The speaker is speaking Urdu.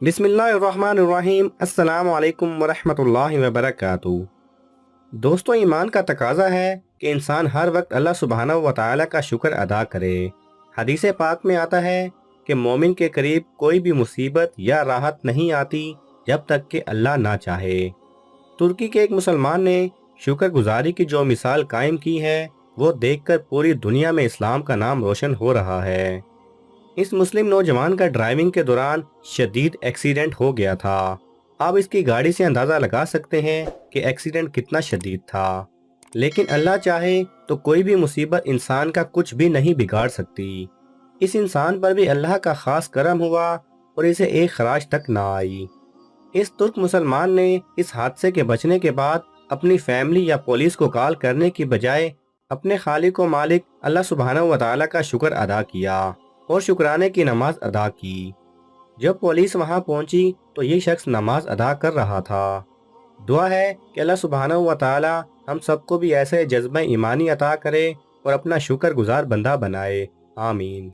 بسم اللہ الرحمن الرحیم۔ السلام علیکم ورحمۃ اللہ وبرکاتہ۔ دوستو، ایمان کا تقاضا ہے کہ انسان ہر وقت اللہ سبحانہ و تعالیٰ کا شکر ادا کرے۔ حدیث پاک میں آتا ہے کہ مومن کے قریب کوئی بھی مصیبت یا راحت نہیں آتی جب تک کہ اللہ نہ چاہے۔ ترکی کے ایک مسلمان نے شکر گزاری کی جو مثال قائم کی ہے، وہ دیکھ کر پوری دنیا میں اسلام کا نام روشن ہو رہا ہے۔ اس مسلم نوجوان کا ڈرائیونگ کے دوران شدید ایکسیڈنٹ ہو گیا تھا۔ آپ اس کی گاڑی سے اندازہ لگا سکتے ہیں کہ ایکسیڈنٹ کتنا شدید تھا، لیکن اللہ چاہے تو کوئی بھی مصیبت انسان کا کچھ بھی نہیں بگاڑ سکتی۔ اس انسان پر بھی اللہ کا خاص کرم ہوا اور اسے ایک خراش تک نہ آئی۔ اس ترک مسلمان نے اس حادثے کے بچنے کے بعد اپنی فیملی یا پولیس کو کال کرنے کی بجائے اپنے خالق و مالک اللہ سبحانہ و تعالیٰ کا شکر ادا کیا اور شکرانے کی نماز ادا کی۔ جب پولیس وہاں پہنچی تو یہ شخص نماز ادا کر رہا تھا۔ دعا ہے کہ اللہ سبحانہ و تعالی ہم سب کو بھی ایسے جذبہ ایمانی عطا کرے اور اپنا شکر گزار بندہ بنائے۔ آمین۔